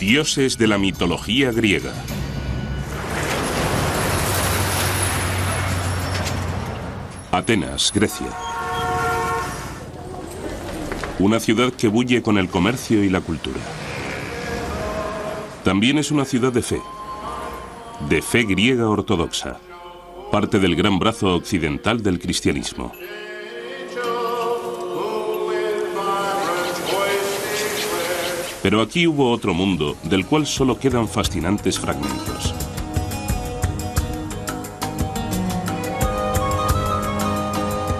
Dioses de la mitología griega. Atenas, Grecia. Una ciudad que bulle con el comercio y la cultura. También es una ciudad de fe griega ortodoxa, parte del gran brazo occidental del cristianismo. Pero aquí hubo otro mundo del cual solo quedan fascinantes fragmentos.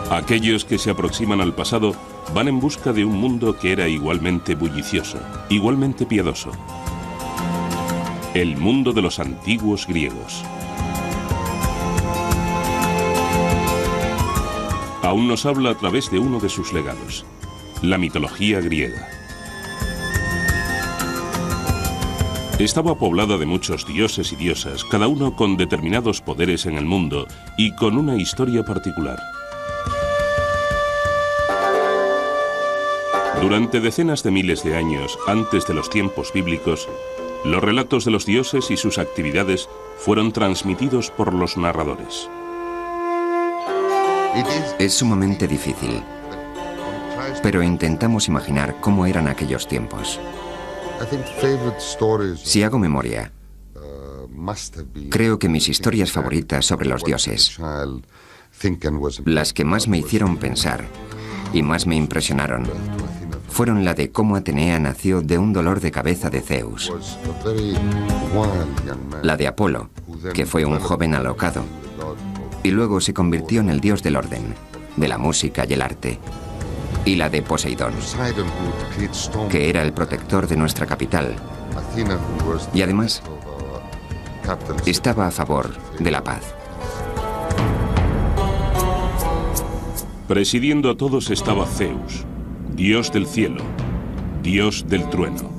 Aquellos que se aproximan al pasado van en busca de un mundo que era igualmente bullicioso, igualmente piadoso. El mundo de los antiguos griegos. Aún nos habla a través de uno de sus legados, la mitología griega. Estaba poblada de muchos dioses y diosas, cada uno con determinados poderes en el mundo y con una historia particular. Durante decenas de miles de años antes de los tiempos bíblicos, los relatos de los dioses y sus actividades fueron transmitidos por los narradores. Es sumamente difícil, pero intentamos imaginar cómo eran aquellos tiempos. Si hago memoria, creo que mis historias favoritas sobre los dioses, las que más me hicieron pensar y más me impresionaron, fueron la de cómo Atenea nació de un dolor de cabeza de Zeus, la de Apolo, que fue un joven alocado, y luego se convirtió en el dios del orden, de la música y el arte, y la de Poseidón, que era el protector de nuestra capital, y además estaba a favor de la paz. Presidiendo a todos estaba Zeus, dios del cielo, dios del trueno.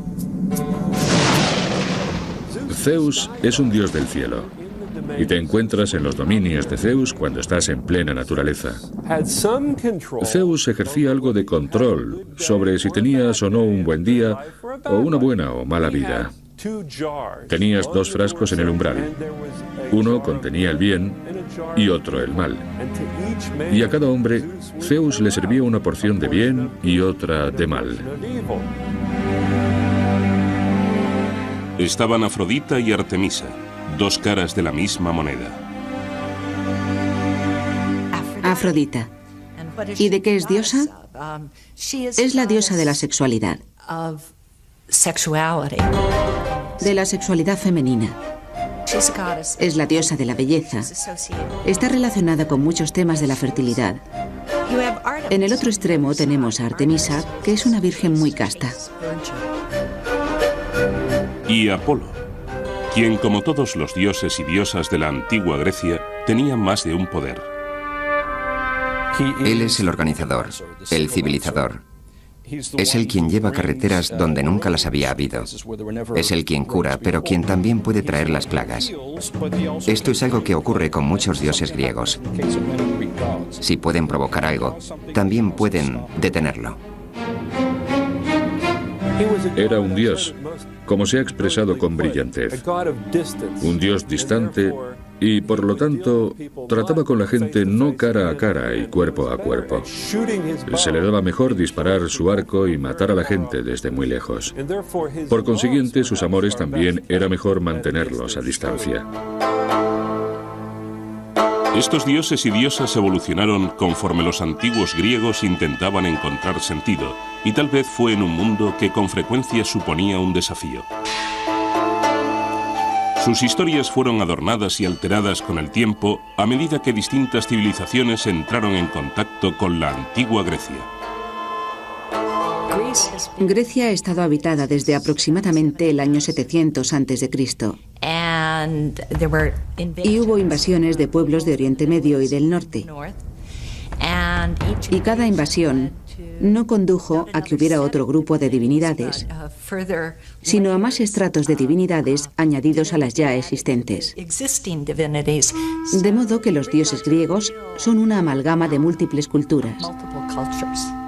Zeus es un dios del cielo, y te encuentras en los dominios de Zeus cuando estás en plena naturaleza. Zeus ejercía algo de control sobre si tenías o no un buen día o una buena o mala vida. Tenías dos frascos en el umbral. Uno contenía el bien y otro el mal. Y a cada hombre, Zeus le servía una porción de bien y otra de mal. Estaban Afrodita y Artemisa, dos caras de la misma moneda. Afrodita. ¿Y de qué es diosa? Es la diosa de la sexualidad. De la sexualidad femenina. Es la diosa de la belleza. Está relacionada con muchos temas de la fertilidad. En el otro extremo tenemos a Artemisa, que es una virgen muy casta. Y Apolo, quien, como todos los dioses y diosas de la antigua Grecia, tenía más de un poder. Él es el organizador, el civilizador. Es el quien lleva carreteras donde nunca las había habido. Es el quien cura, pero quien también puede traer las plagas. Esto es algo que ocurre con muchos dioses griegos. Si pueden provocar algo, también pueden detenerlo. Era un dios, como se ha expresado con brillantez. Un dios distante y, por lo tanto, trataba con la gente no cara a cara y cuerpo a cuerpo. Se le daba mejor disparar su arco y matar a la gente desde muy lejos. Por consiguiente, sus amores también era mejor mantenerlos a distancia. Estos dioses y diosas evolucionaron conforme los antiguos griegos intentaban encontrar sentido, y tal vez fue en un mundo que con frecuencia suponía un desafío. Sus historias fueron adornadas y alteradas con el tiempo a medida que distintas civilizaciones entraron en contacto con la antigua Grecia. Grecia ha estado habitada desde aproximadamente el año 700 a.C. Y hubo invasiones de pueblos de Oriente Medio y del norte. Y cada invasión no condujo a que hubiera otro grupo de divinidades, sino a más estratos de divinidades añadidos a las ya existentes. De modo que los dioses griegos son una amalgama de múltiples culturas,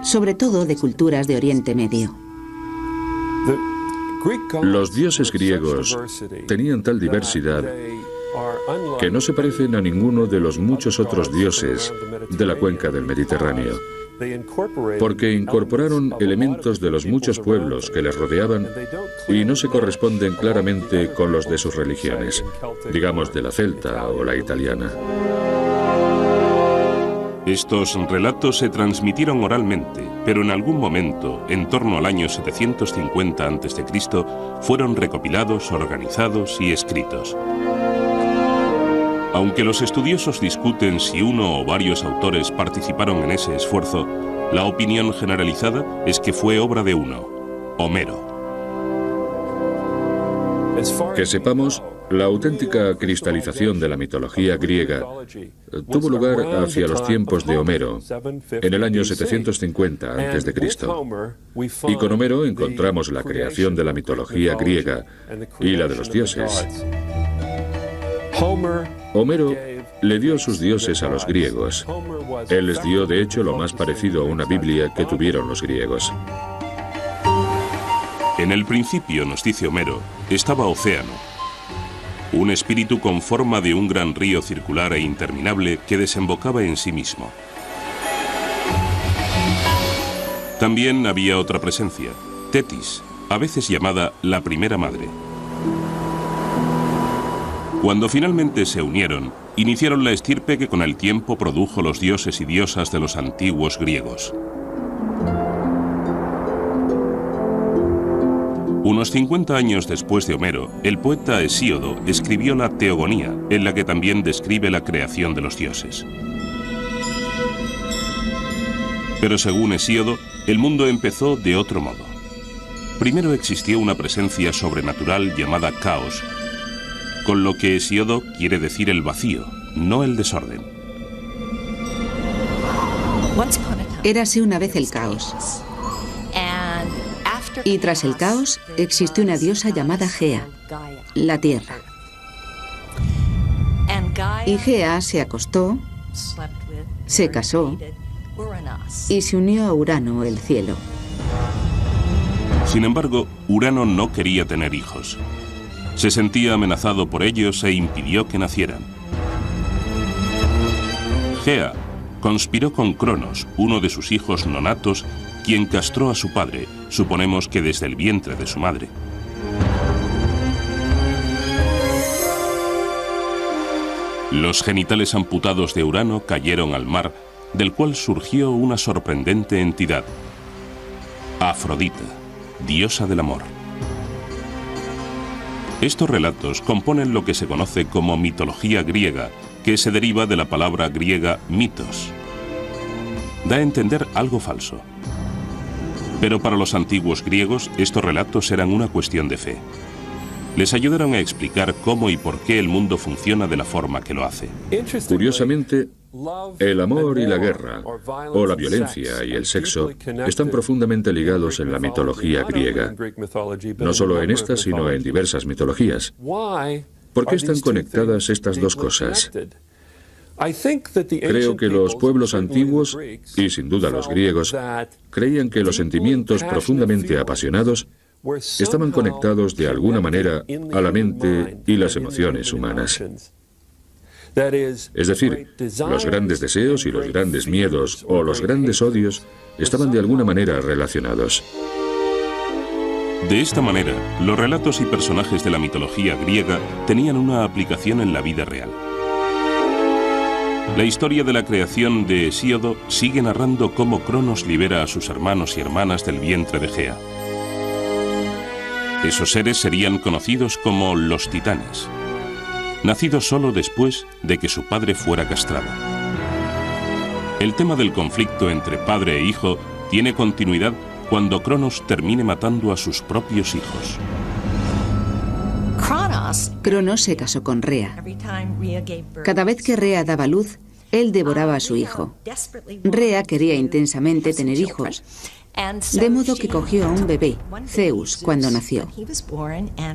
sobre todo de culturas de Oriente Medio. Los dioses griegos tenían tal diversidad que no se parecen a ninguno de los muchos otros dioses de la cuenca del Mediterráneo, porque incorporaron elementos de los muchos pueblos que les rodeaban y no se corresponden claramente con los de sus religiones, digamos de la celta o la italiana. Estos relatos se transmitieron oralmente, pero en algún momento, en torno al año 750 a.C., fueron recopilados, organizados y escritos. Aunque los estudiosos discuten si uno o varios autores participaron en ese esfuerzo, la opinión generalizada es que fue obra de uno, Homero. Que sepamos, la auténtica cristalización de la mitología griega tuvo lugar hacia los tiempos de Homero, en el año 750 a.C. Y con Homero encontramos la creación de la mitología griega y la de los dioses. Homero le dio sus dioses a los griegos. Él les dio, de hecho, lo más parecido a una Biblia que tuvieron los griegos. En el principio, nos dice Homero, estaba Océano, un espíritu con forma de un gran río circular e interminable que desembocaba en sí mismo. También había otra presencia, Tetis, a veces llamada la primera madre. Cuando finalmente se unieron, iniciaron la estirpe que con el tiempo produjo los dioses y diosas de los antiguos griegos. Unos 50 años después de Homero, el poeta Hesíodo escribió la Teogonía, en la que también describe la creación de los dioses. Pero según Hesíodo, el mundo empezó de otro modo. Primero existió una presencia sobrenatural llamada caos, con lo que Hesíodo quiere decir el vacío, no el desorden. Érase una vez el caos. Y tras el caos existió una diosa llamada Gea, la tierra. Y Gea se acostó, se casó y se unió a Urano, el cielo. Sin embargo, Urano no quería tener hijos. Se sentía amenazado por ellos e impidió que nacieran. Gea conspiró con Cronos, uno de sus hijos nonatos, quien castró a su padre, suponemos que desde el vientre de su madre. Los genitales amputados de Urano cayeron al mar, del cual surgió una sorprendente entidad, Afrodita, diosa del amor. Estos relatos componen lo que se conoce como mitología griega, que se deriva de la palabra griega mitos. Da a entender algo falso. Pero para los antiguos griegos, estos relatos eran una cuestión de fe. Les ayudaron a explicar cómo y por qué el mundo funciona de la forma que lo hace. Curiosamente, el amor y la guerra, o la violencia y el sexo, están profundamente ligados en la mitología griega. No solo en esta, sino en diversas mitologías. ¿Por qué están conectadas estas dos cosas? Creo que los pueblos antiguos, y sin duda los griegos, creían que los sentimientos profundamente apasionados estaban conectados de alguna manera a la mente y las emociones humanas. Es decir, los grandes deseos y los grandes miedos o los grandes odios estaban de alguna manera relacionados. De esta manera, los relatos y personajes de la mitología griega tenían una aplicación en la vida real. La historia de la creación de Hesíodo sigue narrando cómo Cronos libera a sus hermanos y hermanas del vientre de Gea. Esos seres serían conocidos como los titanes, nacidos solo después de que su padre fuera castrado. El tema del conflicto entre padre e hijo tiene continuidad cuando Cronos termine matando a sus propios hijos. Cronos se casó con Rea. Cada vez que Rea daba luz, él devoraba a su hijo. Rea quería intensamente tener hijos, de modo que cogió a un bebé, Zeus, cuando nació.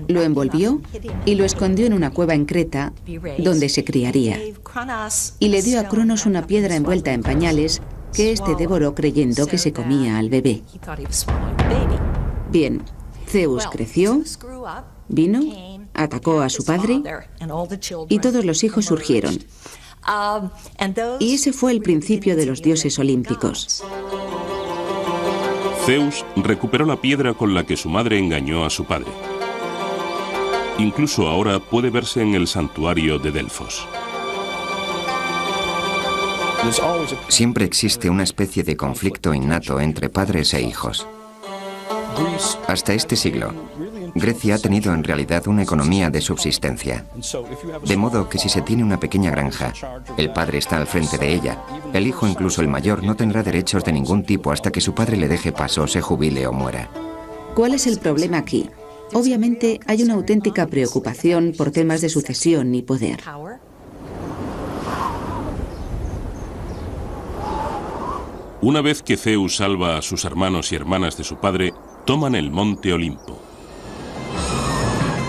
Lo envolvió y lo escondió en una cueva en Creta, donde se criaría. Y le dio a Cronos una piedra envuelta en pañales que éste devoró creyendo que se comía al bebé. Bien, Zeus creció, vino, atacó a su padre y todos los hijos surgieron. Y ese fue el principio de los dioses olímpicos. Zeus recuperó la piedra con la que su madre engañó a su padre. Incluso ahora puede verse en el santuario de Delfos. Siempre existe una especie de conflicto innato entre padres e hijos. Hasta este siglo, Grecia ha tenido en realidad una economía de subsistencia. De modo que si se tiene una pequeña granja, el padre está al frente de ella. El hijo, incluso el mayor, no tendrá derechos de ningún tipo hasta que su padre le deje paso, se jubile o muera. ¿Cuál es el problema aquí? Obviamente hay una auténtica preocupación por temas de sucesión y poder. Una vez que Zeus salva a sus hermanos y hermanas de su padre, toman el monte Olimpo.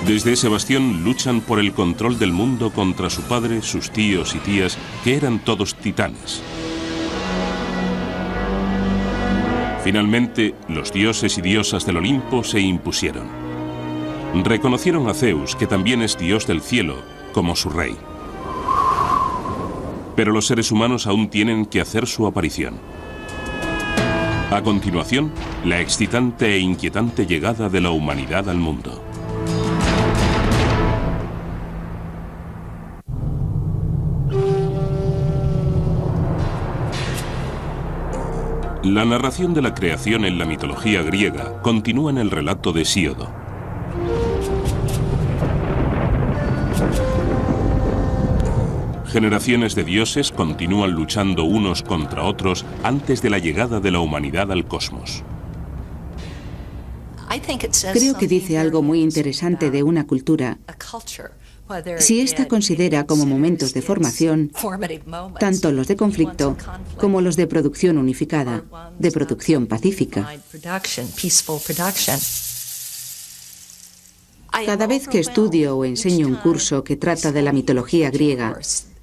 Desde ese bastión luchan por el control del mundo contra su padre, sus tíos y tías, que eran todos titanes. Finalmente, los dioses y diosas del Olimpo se impusieron. Reconocieron a Zeus, que también es dios del cielo, como su rey. Pero los seres humanos aún tienen que hacer su aparición. A continuación, la excitante e inquietante llegada de la humanidad al mundo. La narración de la creación en la mitología griega continúa en el relato de Hesíodo. Generaciones de dioses continúan luchando unos contra otros antes de la llegada de la humanidad al cosmos. Creo que dice algo muy interesante de una cultura. Si ésta considera como momentos de formación tanto los de conflicto como los de producción unificada, de producción pacífica. Cada vez que estudio o enseño un curso que trata de la mitología griega,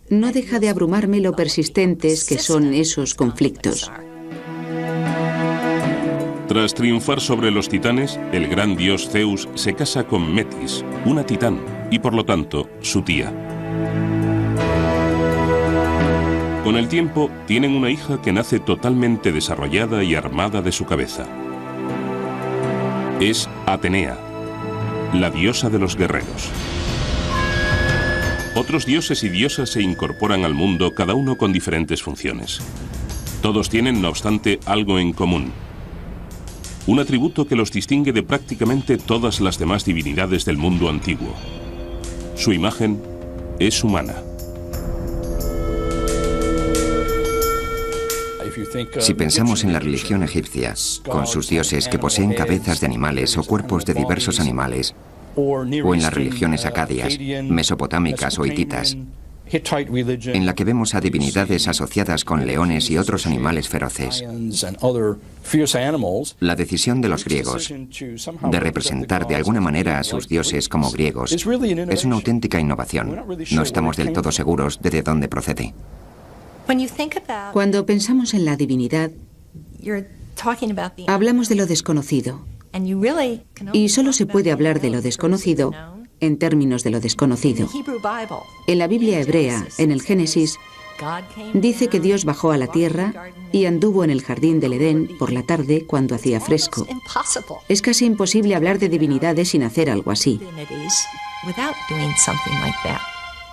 no deja de abrumarme lo persistentes que son esos conflictos. Tras triunfar sobre los titanes, el gran dios Zeus se casa con Metis, una titán, y por lo tanto, su tía. Con el tiempo, tienen una hija que nace totalmente desarrollada y armada de su cabeza. Es Atenea, la diosa de los guerreros. Otros dioses y diosas se incorporan al mundo, cada uno con diferentes funciones. Todos tienen, no obstante, algo en común. Un atributo que los distingue de prácticamente todas las demás divinidades del mundo antiguo. Su imagen es humana. Si pensamos en la religión egipcia, con sus dioses que poseen cabezas de animales o cuerpos de diversos animales, o en las religiones acadias, mesopotámicas o hititas, en la que vemos a divinidades asociadas con leones y otros animales feroces. La decisión de los griegos de representar de alguna manera a sus dioses como griegos es una auténtica innovación. No estamos del todo seguros de dónde procede. Cuando pensamos en la divinidad, hablamos de lo desconocido. Y solo se puede hablar de lo desconocido en términos de lo desconocido. En la Biblia hebrea, en el Génesis, dice que Dios bajó a la tierra y anduvo en el jardín del Edén por la tarde cuando hacía fresco. Es casi imposible hablar de divinidades sin hacer algo así.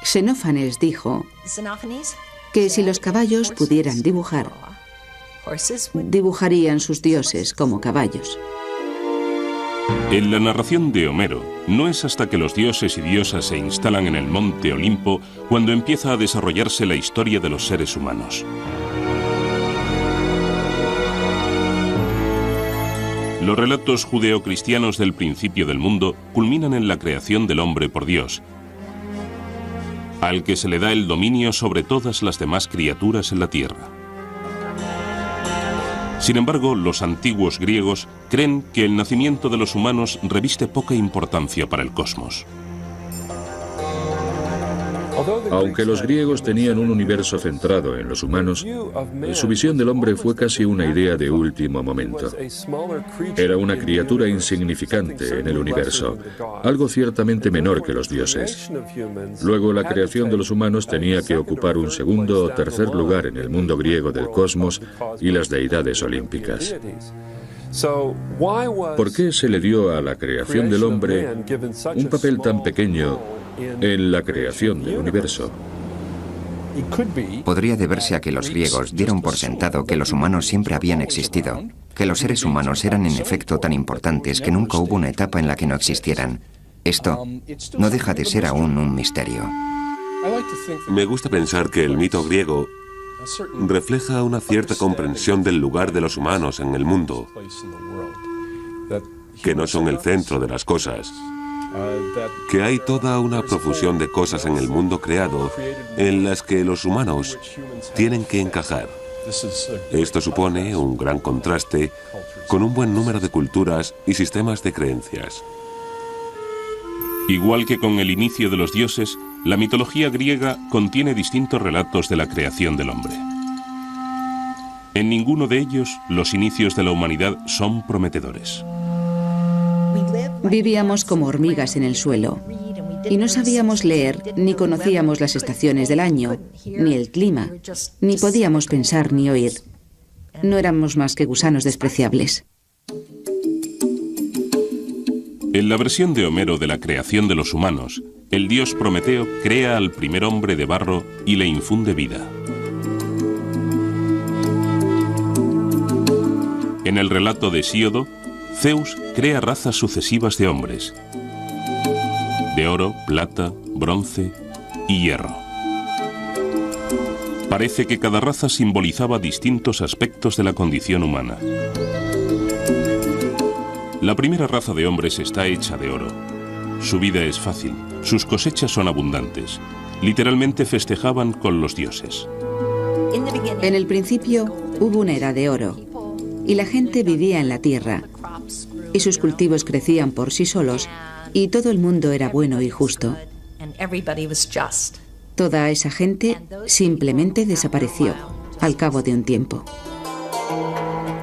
Xenófanes dijo que si los caballos pudieran dibujar, dibujarían sus dioses como caballos. En la narración de Homero, no es hasta que los dioses y diosas se instalan en el monte Olimpo cuando empieza a desarrollarse la historia de los seres humanos. Los relatos judeocristianos del principio del mundo culminan en la creación del hombre por Dios, al que se le da el dominio sobre todas las demás criaturas en la tierra. Sin embargo, los antiguos griegos creen que el nacimiento de los humanos reviste poca importancia para el cosmos. Aunque los griegos tenían un universo centrado en los humanos, su visión del hombre fue casi una idea de último momento. Era una criatura insignificante en el universo, algo ciertamente menor que los dioses. Luego, la creación de los humanos tenía que ocupar un segundo o tercer lugar en el mundo griego del cosmos y las deidades olímpicas. ¿Por qué se le dio a la creación del hombre un papel tan pequeño en la creación del universo? Podría deberse a que los griegos dieron por sentado que los humanos siempre habían existido, que los seres humanos eran en efecto tan importantes que nunca hubo una etapa en la que no existieran. Esto no deja de ser aún un misterio. Me gusta pensar que el mito griego refleja una cierta comprensión del lugar de los humanos en el mundo, que no son el centro de las cosas, que hay toda una profusión de cosas en el mundo creado en las que los humanos tienen que encajar. Esto supone un gran contraste con un buen número de culturas y sistemas de creencias. Igual que con el inicio de los dioses, la mitología griega contiene distintos relatos de la creación del hombre. En ninguno de ellos, los inicios de la humanidad son prometedores. Vivíamos como hormigas en el suelo y no sabíamos leer ni conocíamos las estaciones del año, ni el clima, ni podíamos pensar ni oír. No éramos más que gusanos despreciables. En la versión de Homero de la creación de los humanos, el dios Prometeo crea al primer hombre de barro y le infunde vida. En el relato de Hesíodo, Zeus crea razas sucesivas de hombres, de oro, plata, bronce y hierro. Parece que cada raza simbolizaba distintos aspectos de la condición humana. La primera raza de hombres está hecha de oro. Su vida es fácil, sus cosechas son abundantes. Literalmente festejaban con los dioses. En el principio hubo una era de oro, y la gente vivía en la tierra, y sus cultivos crecían por sí solos, y todo el mundo era bueno y justo. Toda esa gente simplemente desapareció al cabo de un tiempo.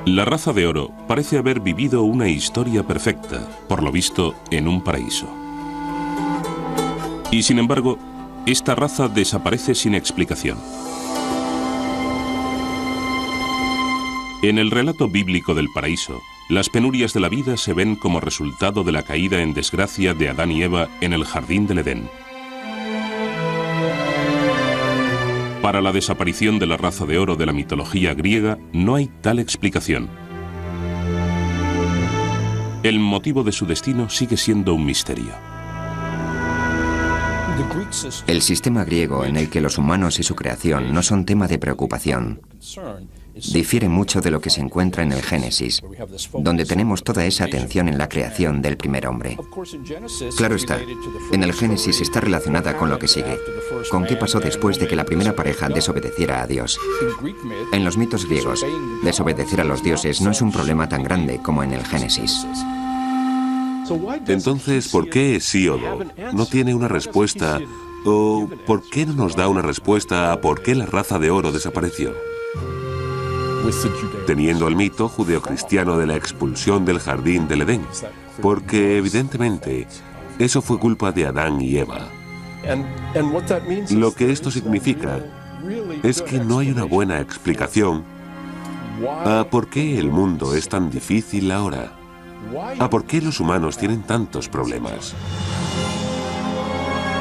La raza de oro parece haber vivido una historia perfecta, por lo visto, en un paraíso. Y sin embargo, esta raza desaparece sin explicación. En el relato bíblico del paraíso, las penurias de la vida se ven como resultado de la caída en desgracia de Adán y Eva en el jardín del Edén. Para la desaparición de la raza de oro de la mitología griega no hay tal explicación. El motivo de su destino sigue siendo un misterio. El sistema griego en el que los humanos y su creación no son tema de preocupación difiere mucho de lo que se encuentra en el Génesis, donde tenemos toda esa atención en la creación del primer hombre. Claro está, en el Génesis está relacionada con lo que sigue, con qué pasó después de que la primera pareja desobedeciera a Dios. En los mitos griegos, desobedecer a los dioses no es un problema tan grande como en el Génesis. Entonces, ¿por qué Hesíodo no tiene una respuesta? ¿O por qué no nos da una respuesta a por qué la raza de oro desapareció? Teniendo el mito judeocristiano de la expulsión del jardín del Edén, porque evidentemente eso fue culpa de Adán y Eva. Lo que esto significa es que no hay una buena explicación a por qué el mundo es tan difícil ahora, a por qué los humanos tienen tantos problemas.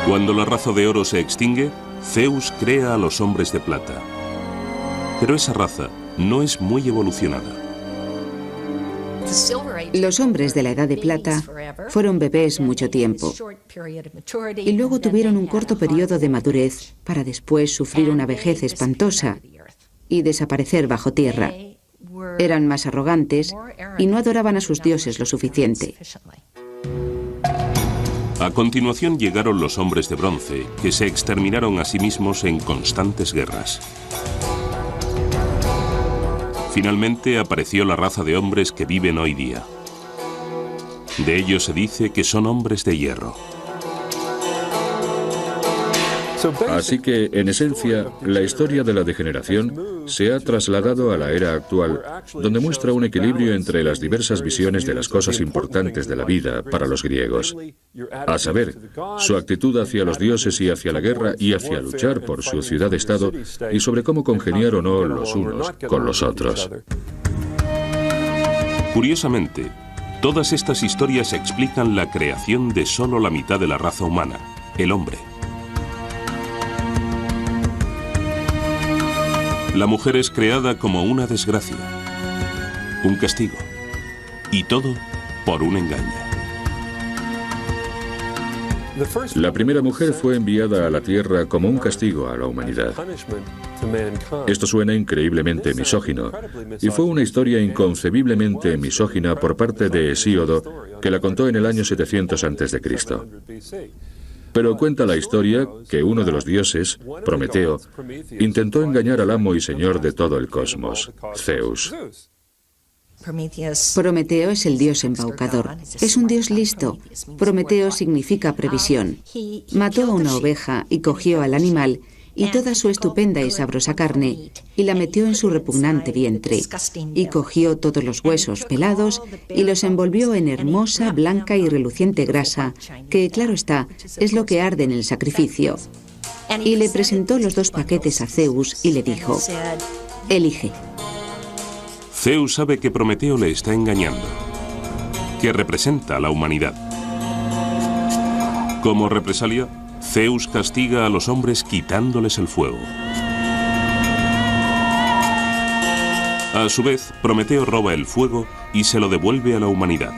Cuando la raza de oro se extingue, Zeus crea a los hombres de plata. Pero esa raza no es muy evolucionada. Los hombres de la Edad de Plata fueron bebés mucho tiempo y luego tuvieron un corto periodo de madurez para después sufrir una vejez espantosa y desaparecer bajo tierra. Eran más arrogantes y no adoraban a sus dioses lo suficiente. A continuación llegaron los hombres de bronce, que se exterminaron a sí mismos en constantes guerras. Finalmente apareció la raza de hombres que viven hoy día. De ellos se dice que son hombres de hierro. Así que, en esencia, la historia de la degeneración se ha trasladado a la era actual, donde muestra un equilibrio entre las diversas visiones de las cosas importantes de la vida para los griegos. A saber, su actitud hacia los dioses y hacia la guerra y hacia luchar por su ciudad-estado, y sobre cómo congeniar o no los unos con los otros. Curiosamente, todas estas historias explican la creación de solo la mitad de la raza humana, el hombre. La mujer es creada como una desgracia, un castigo, y todo por un engaño. La primera mujer fue enviada a la Tierra como un castigo a la humanidad. Esto suena increíblemente misógino, y fue una historia inconcebiblemente misógina por parte de Hesíodo, que la contó en el año 700 a.C. Pero cuenta la historia que uno de los dioses, Prometeo, intentó engañar al amo y señor de todo el cosmos, Zeus. Prometeo es el dios embaucador. Es un dios listo. Prometeo significa previsión. Mató a una oveja y cogió al animal y toda su estupenda y sabrosa carne y la metió en su repugnante vientre. Y cogió todos los huesos pelados y los envolvió en hermosa, blanca y reluciente grasa, que, claro está, es lo que arde en el sacrificio. Y le presentó los 2 paquetes a Zeus y le dijo: elige. Zeus sabe que Prometeo le está engañando, que representa a la humanidad. Como represalia, Zeus castiga a los hombres quitándoles el fuego. A su vez, Prometeo roba el fuego y se lo devuelve a la humanidad.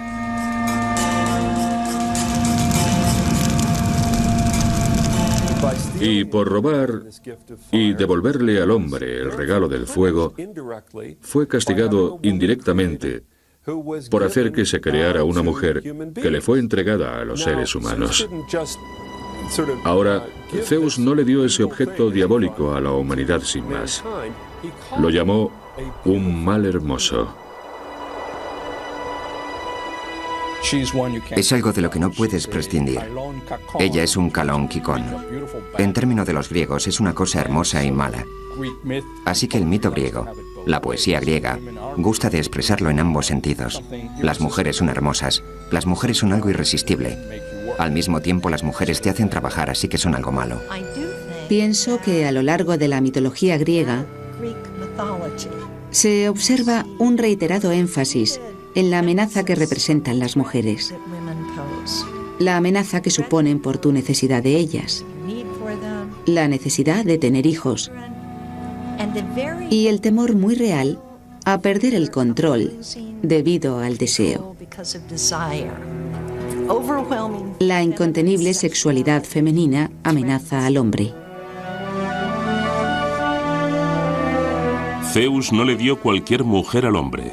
Y por robar y devolverle al hombre el regalo del fuego, fue castigado indirectamente por hacer que se creara una mujer que le fue entregada a los seres humanos. Ahora, Zeus no le dio ese objeto diabólico a la humanidad sin más. Lo llamó un mal hermoso. Es algo de lo que no puedes prescindir. Ella es un Kalón Kikón. En términos de los griegos, es una cosa hermosa y mala. Así que el mito griego, la poesía griega, gusta de expresarlo en ambos sentidos. Las mujeres son hermosas, las mujeres son algo irresistible. Al mismo tiempo, las mujeres te hacen trabajar, así que son algo malo. Pienso que a lo largo de la mitología griega se observa un reiterado énfasis en la amenaza que representan las mujeres, la amenaza que suponen por tu necesidad de ellas, la necesidad de tener hijos y el temor muy real a perder el control debido al deseo. La incontenible sexualidad femenina amenaza al hombre. Zeus no le dio cualquier mujer al hombre.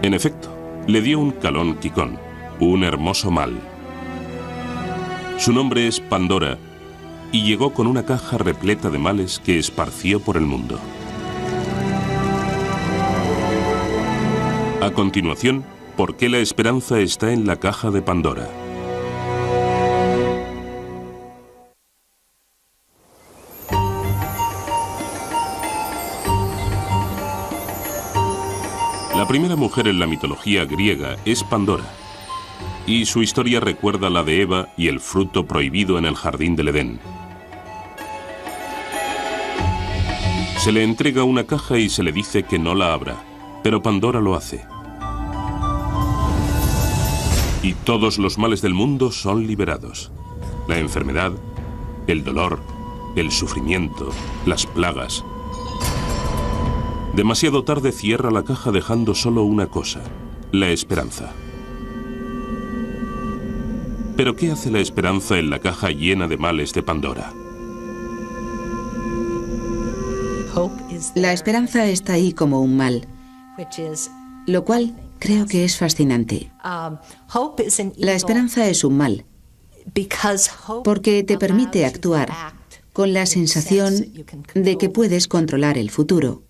En efecto, le dio un Kalón Kikón, un hermoso mal. Su nombre es Pandora, y llegó con una caja repleta de males que esparció por el mundo. A continuación, ¿por qué la esperanza está en la caja de Pandora? La primera mujer en la mitología griega es Pandora, y su historia recuerda la de Eva y el fruto prohibido en el jardín del Edén. Se le entrega una caja y se le dice que no la abra, pero Pandora lo hace. Y todos los males del mundo son liberados. La enfermedad, el dolor, el sufrimiento, las plagas. Demasiado tarde cierra la caja dejando solo una cosa, la esperanza. ¿Pero qué hace la esperanza en la caja llena de males de Pandora? La esperanza está ahí como un mal, lo cual creo que es fascinante. La esperanza es un mal, porque te permite actuar con la sensación de que puedes controlar el futuro.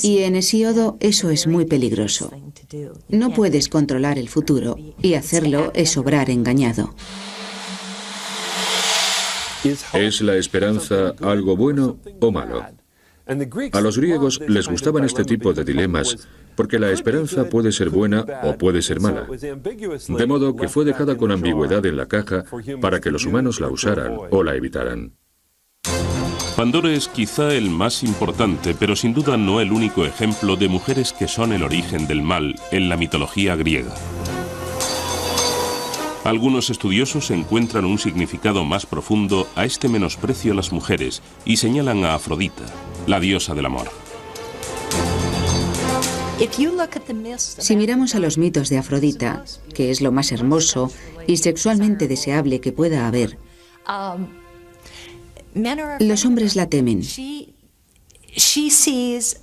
Y en Hesíodo eso es muy peligroso. No puedes controlar el futuro, y hacerlo es obrar engañado. ¿Es la esperanza algo bueno o malo? A los griegos les gustaban este tipo de dilemas porque la esperanza puede ser buena o puede ser mala. De modo que fue dejada con ambigüedad en la caja para que los humanos la usaran o la evitaran. Pandora es quizá el más importante, pero sin duda no el único ejemplo de mujeres que son el origen del mal en la mitología griega. Algunos estudiosos encuentran un significado más profundo a este menosprecio a las mujeres y señalan a Afrodita, la diosa del amor. Si miramos a los mitos de Afrodita, que es lo más hermoso y sexualmente deseable que pueda haber, los hombres la temen.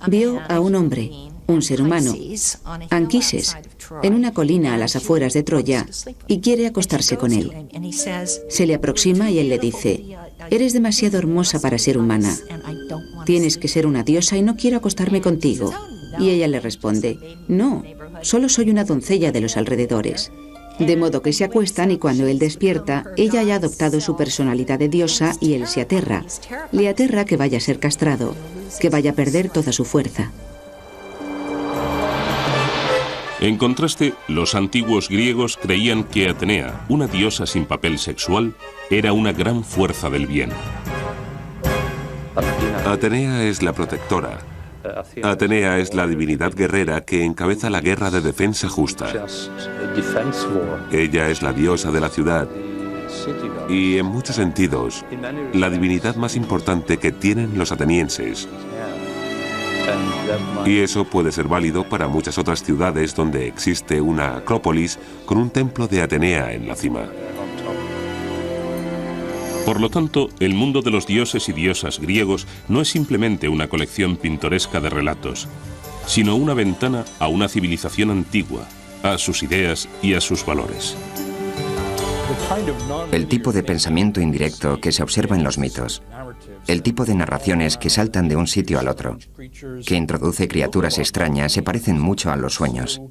Vio a un hombre, un ser humano, Anquises, en una colina a las afueras de Troya y quiere acostarse con él. Se le aproxima y él le dice: «Eres demasiado hermosa para ser humana. Tienes que ser una diosa y no quiero acostarme contigo». Y ella le responde: «No, solo soy una doncella de los alrededores». De modo que se acuestan y cuando él despierta, ella ya ha adoptado su personalidad de diosa y él se aterra. Le aterra que vaya a ser castrado, que vaya a perder toda su fuerza. En contraste, los antiguos griegos creían que Atenea, una diosa sin papel sexual, era una gran fuerza del bien. Atenea es la protectora. Atenea es la divinidad guerrera que encabeza la guerra de defensa justa. Ella es la diosa de la ciudad y, en muchos sentidos, la divinidad más importante que tienen los atenienses. Y eso puede ser válido para muchas otras ciudades donde existe una acrópolis con un templo de Atenea en la cima. Por lo tanto, el mundo de los dioses y diosas griegos no es simplemente una colección pintoresca de relatos, sino una ventana a una civilización antigua, a sus ideas y a sus valores. El tipo de pensamiento indirecto que se observa en los mitos, el tipo de narraciones que saltan de un sitio al otro, que introduce criaturas extrañas, se parecen mucho a los sueños.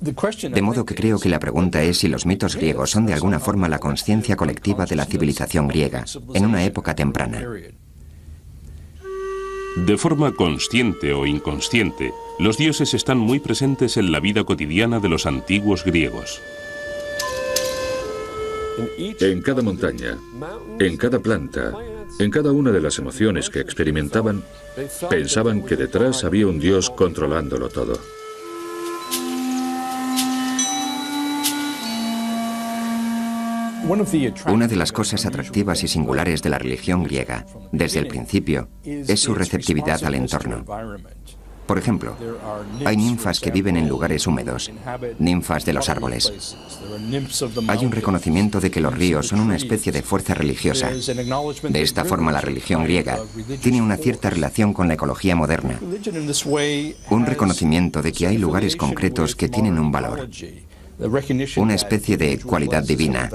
De modo que creo que la pregunta es si los mitos griegos son de alguna forma la consciencia colectiva de la civilización griega, en una época temprana. De forma consciente o inconsciente, los dioses están muy presentes en la vida cotidiana de los antiguos griegos. En cada montaña, en cada planta, en cada una de las emociones que experimentaban, pensaban que detrás había un dios controlándolo todo. Una de las cosas atractivas y singulares de la religión griega, desde el principio, es su receptividad al entorno. Por ejemplo, hay ninfas que viven en lugares húmedos, ninfas de los árboles. Hay un reconocimiento de que los ríos son una especie de fuerza religiosa. De esta forma, la religión griega tiene una cierta relación con la ecología moderna. Un reconocimiento de que hay lugares concretos que tienen un valor. Una especie de cualidad divina,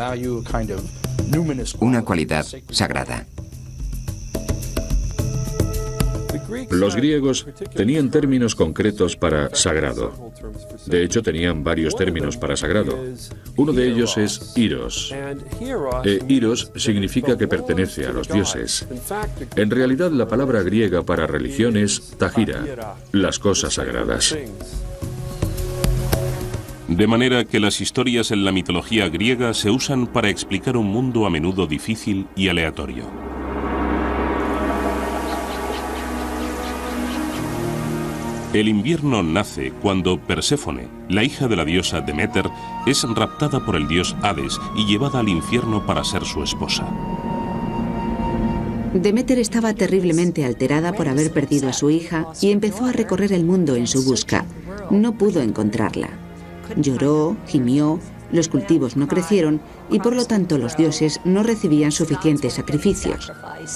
una cualidad sagrada. Los griegos tenían términos concretos para sagrado. De hecho, tenían varios términos para sagrado. Uno de ellos es Iros. Iros significa que pertenece a los dioses. En realidad, la palabra griega para religión es tagira, las cosas sagradas. De manera que las historias en la mitología griega se usan para explicar un mundo a menudo difícil y aleatorio. El invierno nace cuando Perséfone, la hija de la diosa Deméter, es raptada por el dios Hades y llevada al infierno para ser su esposa. Deméter estaba terriblemente alterada por haber perdido a su hija y empezó a recorrer el mundo en su busca. No pudo encontrarla. Lloró, gimió, los cultivos no crecieron y por lo tanto los dioses no recibían suficientes sacrificios.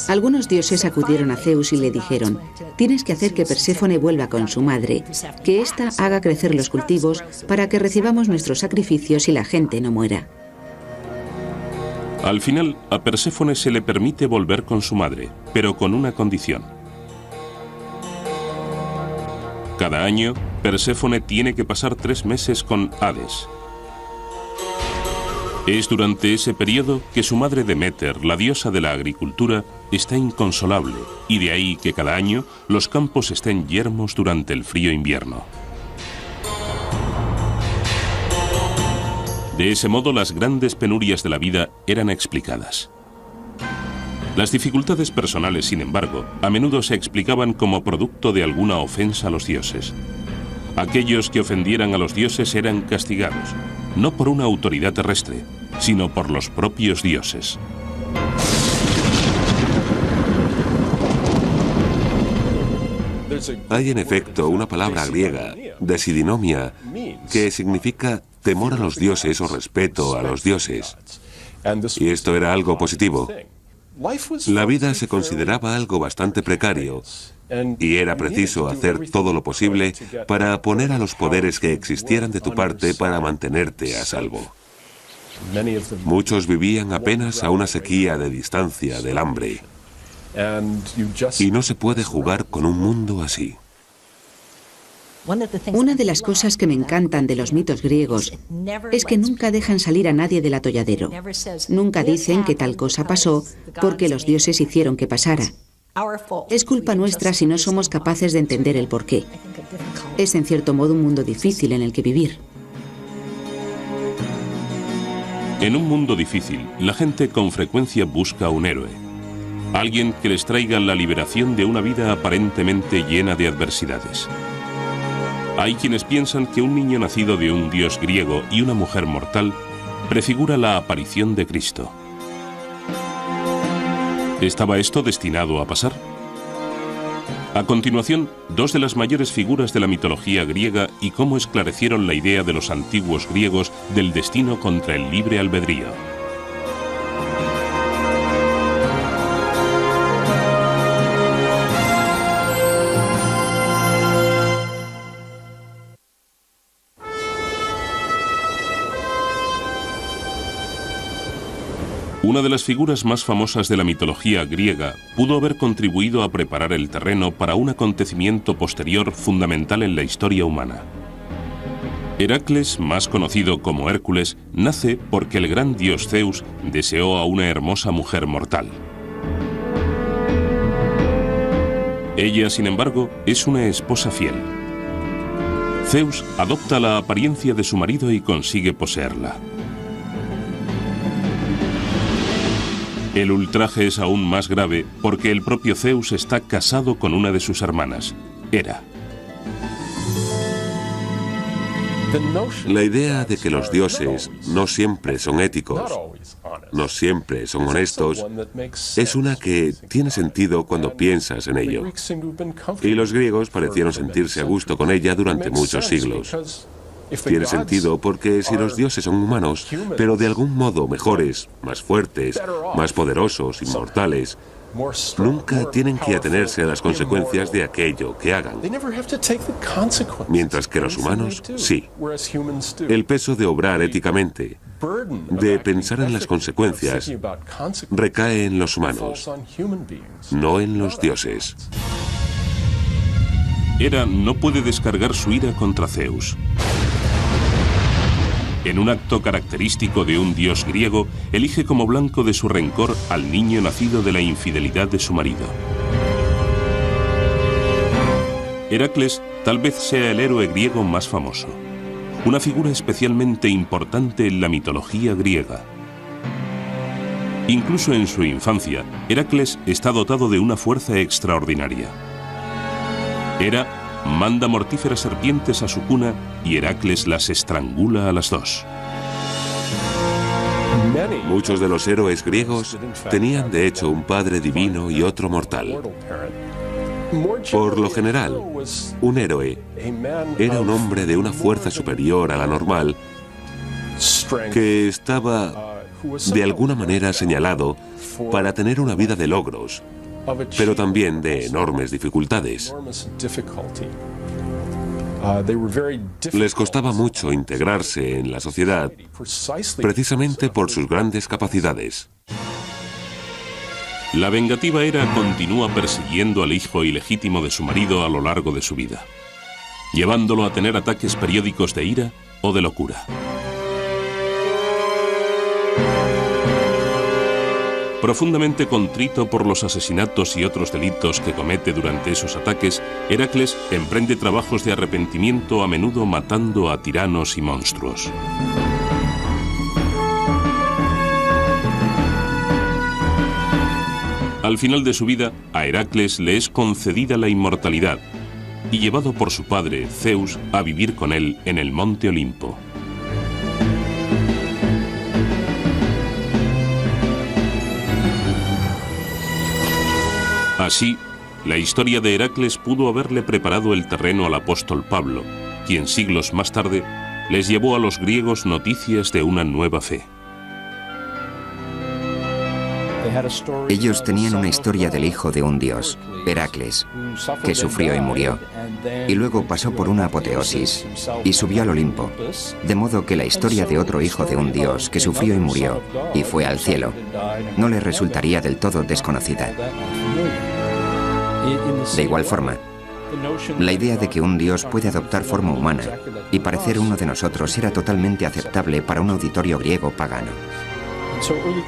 Algunos dioses acudieron a Zeus y le dijeron: «Tienes que hacer que Perséfone vuelva con su madre, que ésta haga crecer los cultivos para que recibamos nuestros sacrificios y la gente no muera». Al final, a Perséfone se le permite volver con su madre, pero con una condición. Cada año, Perséfone tiene que pasar 3 meses con Hades. Es durante ese periodo que su madre Deméter, la diosa de la agricultura, está inconsolable, y de ahí que cada año los campos estén yermos durante el frío invierno. De ese modo, las grandes penurias de la vida eran explicadas. Las dificultades personales, sin embargo, a menudo se explicaban como producto de alguna ofensa a los dioses. Aquellos que ofendieran a los dioses eran castigados, no por una autoridad terrestre, sino por los propios dioses. Hay en efecto una palabra griega, desidinomia, que significa temor a los dioses o respeto a los dioses. Y esto era algo positivo. La vida se consideraba algo bastante precario y era preciso hacer todo lo posible para poner a los poderes que existieran de tu parte para mantenerte a salvo. Muchos vivían apenas a una sequía de distancia del hambre. Y no se puede jugar con un mundo así. Una de las cosas que me encantan de los mitos griegos es que nunca dejan salir a nadie del atolladero. Nunca dicen que tal cosa pasó porque los dioses hicieron que pasara. Es culpa nuestra si no somos capaces de entender el porqué. Es en cierto modo un mundo difícil en el que vivir. En un mundo difícil, la gente con frecuencia busca un héroe. Alguien que les traiga la liberación de una vida aparentemente llena de adversidades. Hay quienes piensan que un niño nacido de un dios griego y una mujer mortal prefigura la aparición de Cristo. ¿Estaba esto destinado a pasar? A continuación, dos de las mayores figuras de la mitología griega y cómo esclarecieron la idea de los antiguos griegos del destino contra el libre albedrío. Una de las figuras más famosas de la mitología griega pudo haber contribuido a preparar el terreno para un acontecimiento posterior fundamental en la historia humana. Heracles, más conocido como Hércules, nace porque el gran dios Zeus deseó a una hermosa mujer mortal. Ella, sin embargo, es una esposa fiel. Zeus adopta la apariencia de su marido y consigue poseerla. El ultraje es aún más grave porque el propio Zeus está casado con una de sus hermanas, Hera. La idea de que los dioses no siempre son éticos, no siempre son honestos, es una que tiene sentido cuando piensas en ello. Y los griegos parecieron sentirse a gusto con ella durante muchos siglos. Tiene sentido porque si los dioses son humanos, pero de algún modo mejores, más fuertes, más poderosos, inmortales, nunca tienen que atenerse a las consecuencias de aquello que hagan. Mientras que los humanos, sí. El peso de obrar éticamente, de pensar en las consecuencias, recae en los humanos, no en los dioses. Hera no puede descargar su ira contra Zeus. En un acto característico de un dios griego, elige como blanco de su rencor al niño nacido de la infidelidad de su marido. Heracles tal vez sea el héroe griego más famoso, una figura especialmente importante en la mitología griega. Incluso en su infancia, Heracles está dotado de una fuerza extraordinaria. Hera manda mortíferas serpientes a su cuna y Heracles las estrangula a las dos. Muchos de los héroes griegos tenían de hecho un padre divino y otro mortal. Por lo general, un héroe era un hombre de una fuerza superior a la normal que estaba de alguna manera señalado para tener una vida de logros, pero también de enormes dificultades. Les costaba mucho integrarse en la sociedad, precisamente por sus grandes capacidades. La vengativa Hera continúa persiguiendo al hijo ilegítimo de su marido a lo largo de su vida, llevándolo a tener ataques periódicos de ira o de locura. Profundamente contrito por los asesinatos y otros delitos que comete durante esos ataques, Heracles emprende trabajos de arrepentimiento, a menudo matando a tiranos y monstruos. Al final de su vida, a Heracles le es concedida la inmortalidad y llevado por su padre, Zeus, a vivir con él en el monte Olimpo. Así, la historia de Heracles pudo haberle preparado el terreno al apóstol Pablo, quien siglos más tarde les llevó a los griegos noticias de una nueva fe. Ellos tenían una historia del hijo de un dios, Heracles, que sufrió y murió, y luego pasó por una apoteosis y subió al Olimpo, de modo que la historia de otro hijo de un dios que sufrió y murió y fue al cielo no le resultaría del todo desconocida. De igual forma, la idea de que un dios puede adoptar forma humana y parecer uno de nosotros era totalmente aceptable para un auditorio griego pagano.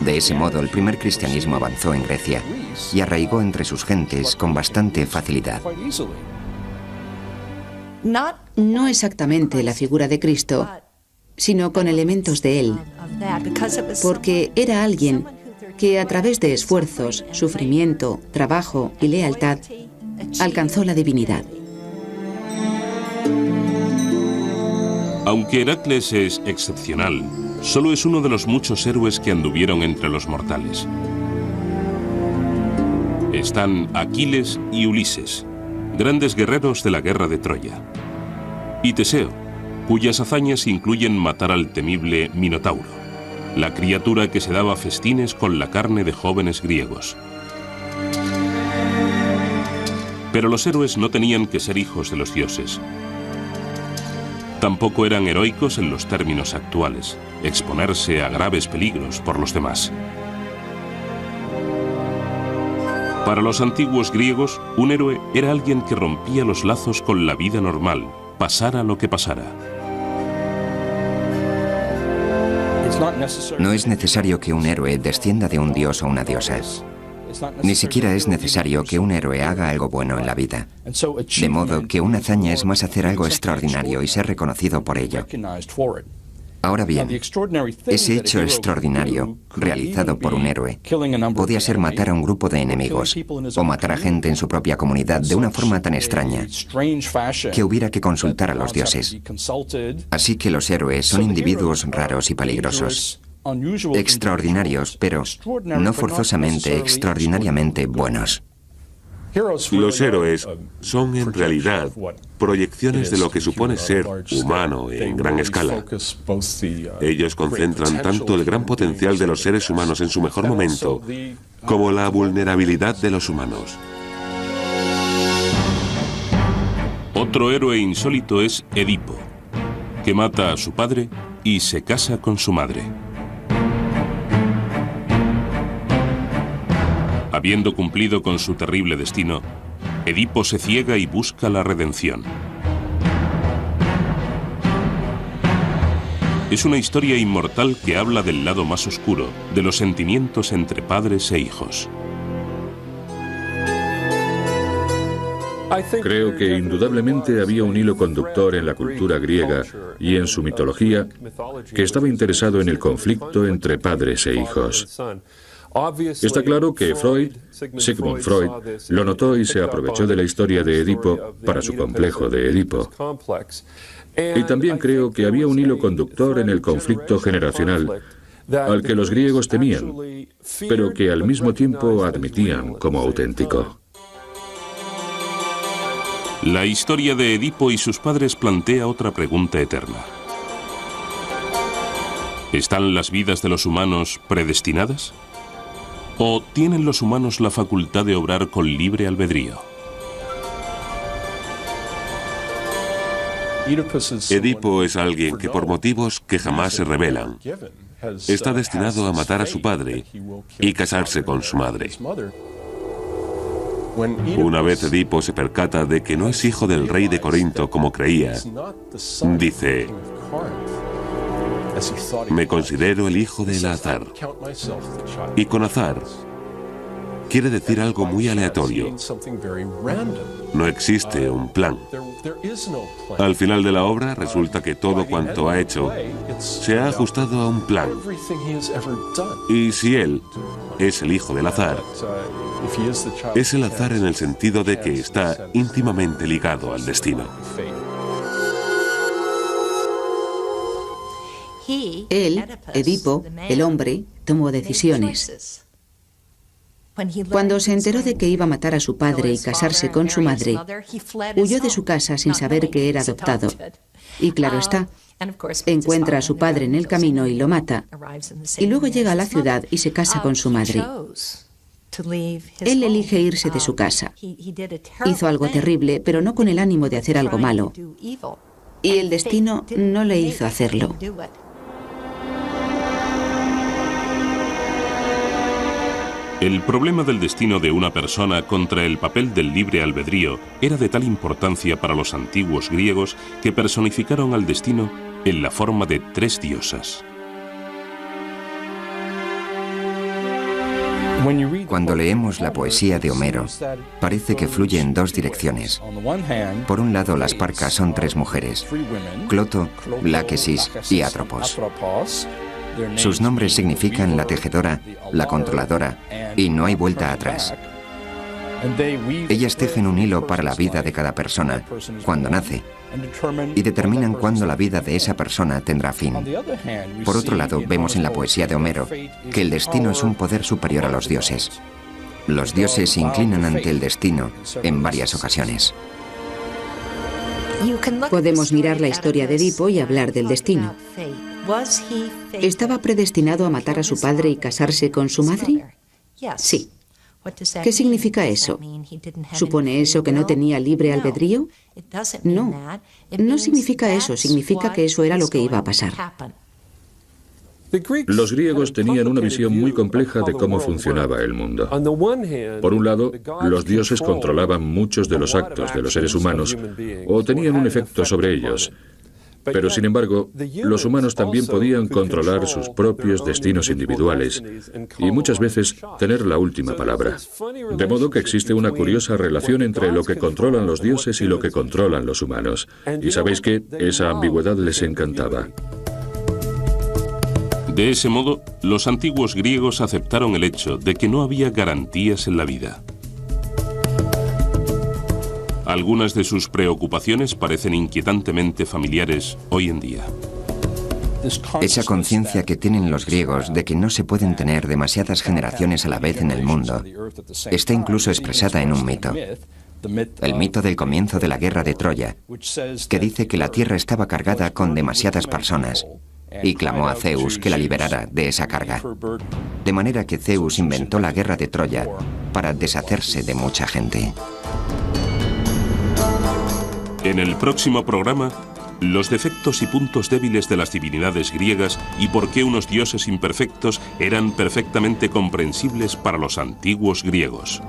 De ese modo, el primer cristianismo avanzó en Grecia y arraigó entre sus gentes con bastante facilidad. No exactamente la figura de Cristo, sino con elementos de él, porque era alguien que a través de esfuerzos, sufrimiento, trabajo y lealtad alcanzó la divinidad. Aunque Heracles es excepcional, solo es uno de los muchos héroes que anduvieron entre los mortales. Están Aquiles y Ulises, grandes guerreros de la guerra de Troya. Y Teseo, cuyas hazañas incluyen matar al temible Minotauro, la criatura que se daba festines con la carne de jóvenes griegos. Pero los héroes no tenían que ser hijos de los dioses. Tampoco eran heroicos en los términos actuales, exponerse a graves peligros por los demás. Para los antiguos griegos, un héroe era alguien que rompía los lazos con la vida normal, pasara lo que pasara. No es necesario que un héroe descienda de un dios o una diosa. Ni siquiera es necesario que un héroe haga algo bueno en la vida. De modo que una hazaña es más hacer algo extraordinario y ser reconocido por ello. Ahora bien, ese hecho extraordinario, realizado por un héroe, podía ser matar a un grupo de enemigos, o matar a gente en su propia comunidad de una forma tan extraña que hubiera que consultar a los dioses. Así que los héroes son individuos raros y peligrosos. Extraordinarios, pero no forzosamente extraordinariamente buenos. Los héroes son en realidad proyecciones de lo que supone ser humano en gran escala. Ellos concentran tanto el gran potencial de los seres humanos en su mejor momento como la vulnerabilidad de los humanos. Otro héroe insólito es Edipo, que mata a su padre y se casa con su madre. Habiendo cumplido con su terrible destino, Edipo se ciega y busca la redención. Es una historia inmortal que habla del lado más oscuro de los sentimientos entre padres e hijos. Creo que indudablemente había un hilo conductor en la cultura griega y en su mitología que estaba interesado en el conflicto entre padres e hijos. Está claro que Sigmund Freud, lo notó y se aprovechó de la historia de Edipo para su complejo de Edipo. Y también creo que había un hilo conductor en el conflicto generacional, al que los griegos temían, pero que al mismo tiempo admitían como auténtico. La historia de Edipo y sus padres plantea otra pregunta eterna. ¿Están las vidas de los humanos predestinadas? ¿O tienen los humanos la facultad de obrar con libre albedrío? Edipo es alguien que por motivos que jamás se revelan, está destinado a matar a su padre y casarse con su madre. Una vez Edipo se percata de que no es hijo del rey de Corinto como creía, dice: Me considero el hijo del azar. Y con azar quiere decir algo muy aleatorio. No existe un plan. Al final de la obra resulta que todo cuanto ha hecho se ha ajustado a un plan. Y si él es el hijo del azar, es el azar en el sentido de que está íntimamente ligado al destino. Él, Edipo, el hombre, tomó decisiones. Cuando se enteró de que iba a matar a su padre y casarse con su madre, huyó de su casa sin saber que era adoptado. Y claro está, encuentra a su padre en el camino y lo mata. Y luego llega a la ciudad y se casa con su madre. Él elige irse de su casa. Hizo algo terrible, pero no con el ánimo de hacer algo malo. Y el destino no le hizo hacerlo. El problema del destino de una persona contra el papel del libre albedrío era de tal importancia para los antiguos griegos que personificaron al destino en la forma de 3 diosas. Cuando leemos la poesía de Homero, parece que fluye en 2 direcciones. Por un lado, las Parcas son 3 mujeres, Cloto, Láquesis y Atropos. Sus nombres significan la tejedora, la controladora, y no hay vuelta atrás. Ellas tejen un hilo para la vida de cada persona, cuando nace, y determinan cuándo la vida de esa persona tendrá fin. Por otro lado, vemos en la poesía de Homero que el destino es un poder superior a los dioses. Los dioses se inclinan ante el destino en varias ocasiones. Podemos mirar la historia de Edipo y hablar del destino. ¿Estaba predestinado a matar a su padre y casarse con su madre? Sí. ¿Qué significa eso? ¿Supone eso que no tenía libre albedrío? No, no significa eso, significa que eso era lo que iba a pasar. Los griegos tenían una visión muy compleja de cómo funcionaba el mundo. Por un lado, los dioses controlaban muchos de los actos de los seres humanos o tenían un efecto sobre ellos. Pero, sin embargo, los humanos también podían controlar sus propios destinos individuales y muchas veces tener la última palabra. De modo que existe una curiosa relación entre lo que controlan los dioses y lo que controlan los humanos. Y sabéis que esa ambigüedad les encantaba. De ese modo, los antiguos griegos aceptaron el hecho de que no había garantías en la vida. Algunas de sus preocupaciones parecen inquietantemente familiares hoy en día. Esa conciencia que tienen los griegos de que no se pueden tener demasiadas generaciones a la vez en el mundo está incluso expresada en un mito. El mito del comienzo de la guerra de Troya, que dice que la tierra estaba cargada con demasiadas personas y clamó a Zeus que la liberara de esa carga. De manera que Zeus inventó la guerra de Troya para deshacerse de mucha gente. En el próximo programa, los defectos y puntos débiles de las divinidades griegas y por qué unos dioses imperfectos eran perfectamente comprensibles para los antiguos griegos.